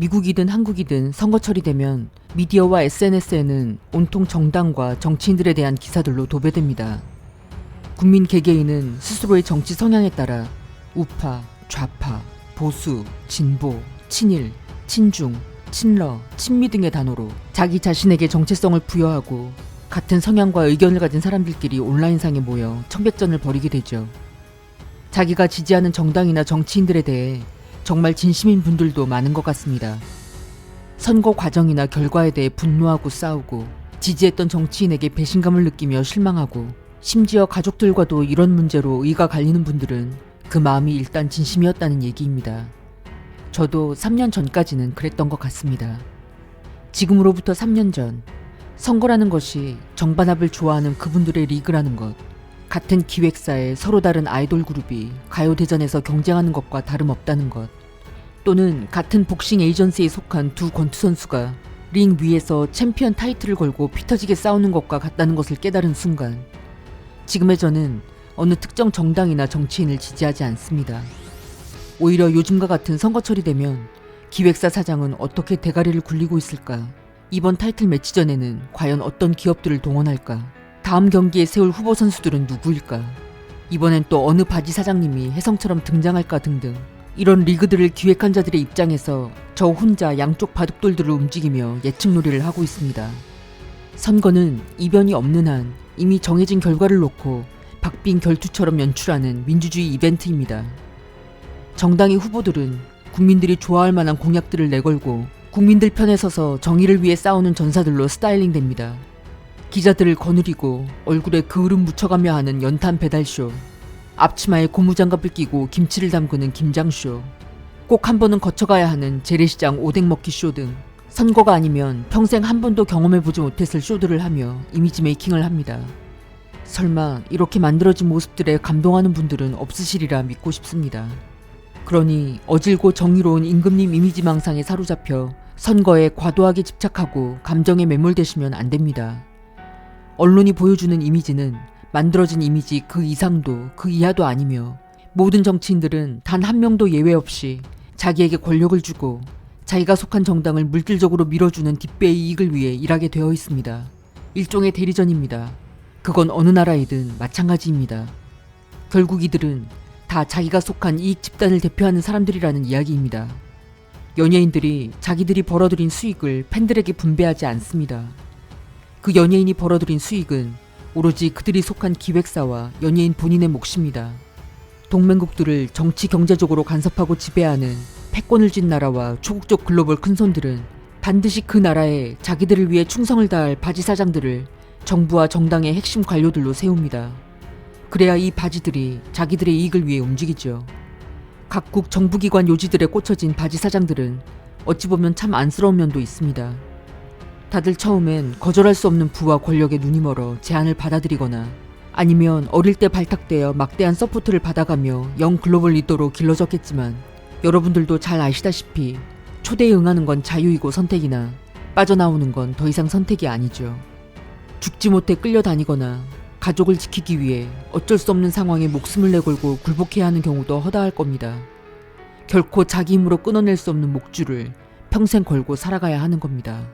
미국이든 한국이든 선거철이 되면 미디어와 SNS에는 온통 정당과 정치인들에 대한 기사들로 도배됩니다. 국민 개개인은 스스로의 정치 성향에 따라 우파, 좌파, 보수, 진보, 친일, 친중, 친러, 친미 등의 단어로 자기 자신에게 정체성을 부여하고 같은 성향과 의견을 가진 사람들끼리 온라인상에 모여 청백전을 벌이게 되죠. 자기가 지지하는 정당이나 정치인들에 대해 정말 진심인 분들도 많은 것 같습니다. 선거 과정이나 결과에 대해 분노하고 싸우고 지지했던 정치인에게 배신감을 느끼며 실망하고 심지어 가족들과도 이런 문제로 의가 갈리는 분들은 그 마음이 일단 진심이었다는 얘기입니다. 저도 3년 전까지는 그랬던 것 같습니다. 지금으로부터 3년 전, 선거라는 것이 정반합을 좋아하는 그분들의 리그라는 것, 같은 기획사의 서로 다른 아이돌 그룹이 가요대전에서 경쟁하는 것과 다름없다는 것, 또는 같은 복싱 에이전시에 속한 두 권투 선수가 링 위에서 챔피언 타이틀을 걸고 피터지게 싸우는 것과 같다는 것을 깨달은 순간, 지금의 저는 어느 특정 정당이나 정치인을 지지하지 않습니다. 오히려 요즘과 같은 선거철이 되면 기획사 사장은 어떻게 대가리를 굴리고 있을까? 이번 타이틀 매치 전에는 과연 어떤 기업들을 동원할까? 다음 경기에 세울 후보 선수들은 누구일까? 이번엔 또 어느 바지 사장님이 혜성처럼 등장할까 등등, 이런 리그들을 기획한 자들의 입장에서 저 혼자 양쪽 바둑돌들을 움직이며 예측놀이를 하고 있습니다. 선거는 이변이 없는 한 이미 정해진 결과를 놓고 박빙 결투처럼 연출하는 민주주의 이벤트입니다. 정당의 후보들은 국민들이 좋아할 만한 공약들을 내걸고 국민들 편에 서서 정의를 위해 싸우는 전사들로 스타일링됩니다. 기자들을 거느리고 얼굴에 그을음 묻혀가며 하는 연탄 배달쇼, 앞치마에 고무장갑을 끼고 김치를 담그는 김장쇼, 꼭 한 번은 거쳐가야 하는 재래시장 오뎅 먹기 쇼 등 선거가 아니면 평생 한 번도 경험해보지 못했을 쇼들을 하며 이미지 메이킹을 합니다. 설마 이렇게 만들어진 모습들에 감동하는 분들은 없으시리라 믿고 싶습니다. 그러니 어질고 정의로운 임금님 이미지 망상에 사로잡혀 선거에 과도하게 집착하고 감정에 매몰되시면 안 됩니다. 언론이 보여주는 이미지는 만들어진 이미지 그 이상도 그 이하도 아니며, 모든 정치인들은 단 한 명도 예외 없이 자기에게 권력을 주고 자기가 속한 정당을 물질적으로 밀어주는 뒷배의 이익을 위해 일하게 되어 있습니다. 일종의 대리전입니다. 그건 어느 나라이든 마찬가지입니다. 결국 이들은 다 자기가 속한 이익 집단을 대표하는 사람들이라는 이야기입니다. 연예인들이 자기들이 벌어들인 수익을 팬들에게 분배하지 않습니다. 그 연예인이 벌어들인 수익은 오로지 그들이 속한 기획사와 연예인 본인의 몫입니다. 동맹국들을 정치 경제적으로 간섭하고 지배하는 패권을 쥔 나라와 초국적 글로벌 큰손들은 반드시 그 나라에 자기들을 위해 충성을 다할 바지 사장들을 정부와 정당의 핵심 관료들로 세웁니다. 그래야 이 바지들이 자기들의 이익을 위해 움직이죠. 각국 정부기관 요지들에 꽂혀진 바지 사장들은 어찌 보면 참 안쓰러운 면도 있습니다. 다들 처음엔 거절할 수 없는 부와 권력에 눈이 멀어 제안을 받아들이거나 아니면 어릴 때 발탁되어 막대한 서포트를 받아가며 영 글로벌 리더로 길러졌겠지만, 여러분들도 잘 아시다시피 초대에 응하는 건 자유이고 선택이나 빠져나오는 건 더 이상 선택이 아니죠. 죽지 못해 끌려다니거나 가족을 지키기 위해 어쩔 수 없는 상황에 목숨을 내걸고 굴복해야 하는 경우도 허다할 겁니다. 결코 자기 힘으로 끊어낼 수 없는 목줄을 평생 걸고 살아가야 하는 겁니다.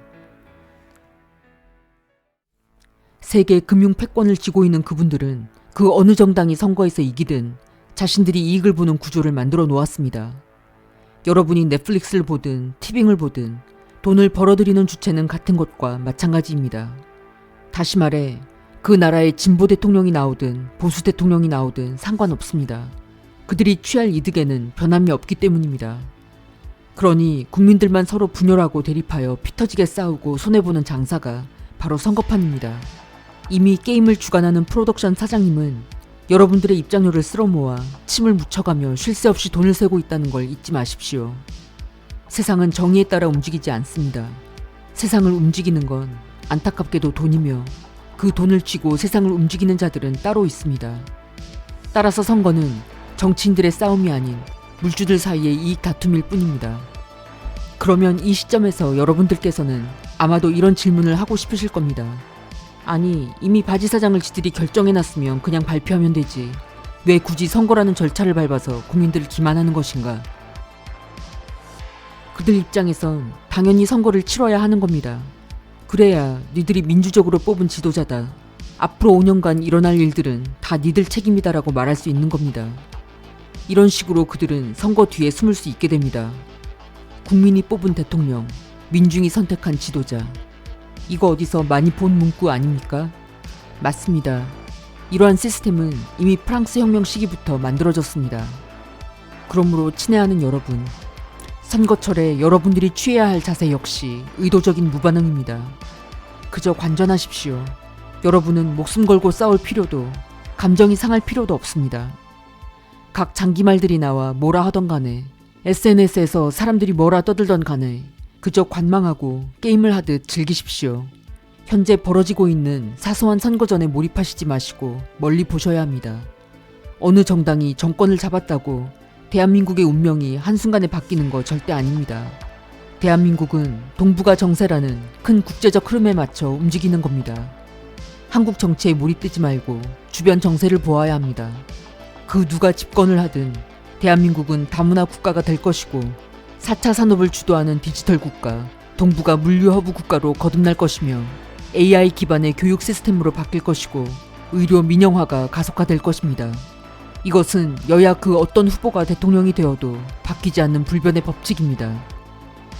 세계 금융 패권을 쥐고 있는 그분들은 그 어느 정당이 선거에서 이기든 자신들이 이익을 보는 구조를 만들어 놓았습니다. 여러분이 넷플릭스를 보든 티빙을 보든 돈을 벌어들이는 주체는 같은 것과 마찬가지입니다. 다시 말해 그 나라의 진보 대통령이 나오든 보수 대통령이 나오든 상관없습니다. 그들이 취할 이득에는 변함이 없기 때문입니다. 그러니 국민들만 서로 분열하고 대립하여 피터지게 싸우고 손해보는 장사가 바로 선거판입니다. 이미 게임을 주관하는 프로덕션 사장님은 여러분들의 입장료를 쓸어모아 침을 묻혀가며 쉴 새 없이 돈을 세고 있다는 걸 잊지 마십시오. 세상은 정의에 따라 움직이지 않습니다. 세상을 움직이는 건 안타깝게도 돈이며, 그 돈을 쥐고 세상을 움직이는 자들은 따로 있습니다. 따라서 선거는 정치인들의 싸움이 아닌 물주들 사이의 이익 다툼일 뿐입니다. 그러면 이 시점에서 여러분들께서는 아마도 이런 질문을 하고 싶으실 겁니다. 아니, 이미 바지 사장을 지들이 결정해놨으면 그냥 발표하면 되지. 왜 굳이 선거라는 절차를 밟아서 국민들을 기만하는 것인가? 그들 입장에선 당연히 선거를 치러야 하는 겁니다. 그래야 니들이 민주적으로 뽑은 지도자다. 앞으로 5년간 일어날 일들은 다 니들 책임이다라고 말할 수 있는 겁니다. 이런 식으로 그들은 선거 뒤에 숨을 수 있게 됩니다. 국민이 뽑은 대통령, 민중이 선택한 지도자. 이거 어디서 많이 본 문구 아닙니까? 맞습니다. 이러한 시스템은 이미 프랑스 혁명 시기부터 만들어졌습니다. 그러므로 친애하는 여러분, 선거철에 여러분들이 취해야 할 자세 역시 의도적인 무반응입니다. 그저 관전하십시오. 여러분은 목숨 걸고 싸울 필요도, 감정이 상할 필요도 없습니다. 각 장기말들이 나와 뭐라 하던 간에, SNS에서 사람들이 뭐라 떠들던 간에 그저 관망하고 게임을 하듯 즐기십시오. 현재 벌어지고 있는 사소한 선거전에 몰입하시지 마시고 멀리 보셔야 합니다. 어느 정당이 정권을 잡았다고 대한민국의 운명이 한순간에 바뀌는 거 절대 아닙니다. 대한민국은 동북아 정세라는 큰 국제적 흐름에 맞춰 움직이는 겁니다. 한국 정치에 몰입되지 말고 주변 정세를 보아야 합니다. 그 누가 집권을 하든 대한민국은 다문화 국가가 될 것이고 4차 산업을 주도하는 디지털 국가, 동북아 물류 허브 국가로 거듭날 것이며 AI 기반의 교육 시스템으로 바뀔 것이고 의료 민영화가 가속화될 것입니다. 이것은 여야 그 어떤 후보가 대통령이 되어도 바뀌지 않는 불변의 법칙입니다.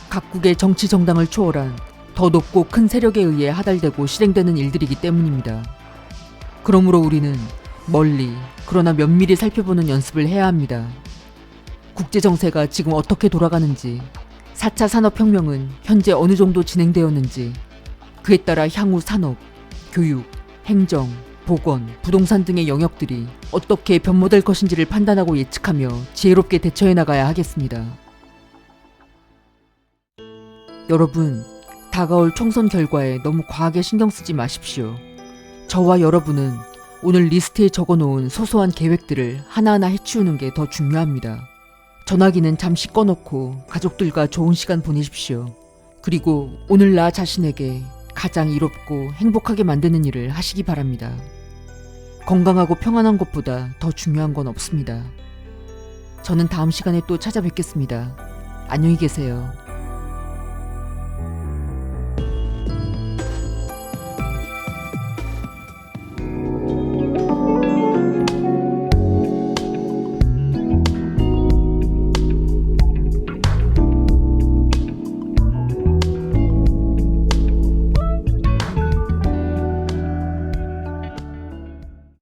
각국의 정치 정당을 초월한 더 높고 큰 세력에 의해 하달되고 실행되는 일들이기 때문입니다. 그러므로 우리는 멀리 그러나 면밀히 살펴보는 연습을 해야 합니다. 국제 정세가 지금 어떻게 돌아가는지, 4차 산업혁명은 현재 어느 정도 진행되었는지, 그에 따라 향후 산업, 교육, 행정, 보건, 부동산 등의 영역들이 어떻게 변모될 것인지를 판단하고 예측하며 지혜롭게 대처해 나가야 하겠습니다. 여러분, 다가올 총선 결과에 너무 과하게 신경 쓰지 마십시오. 저와 여러분은 오늘 리스트에 적어놓은 소소한 계획들을 하나하나 해치우는 게 더 중요합니다. 전화기는 잠시 꺼놓고 가족들과 좋은 시간 보내십시오. 그리고 오늘 나 자신에게 가장 이롭고 행복하게 만드는 일을 하시기 바랍니다. 건강하고 평안한 것보다 더 중요한 건 없습니다. 저는 다음 시간에 또 찾아뵙겠습니다. 안녕히 계세요.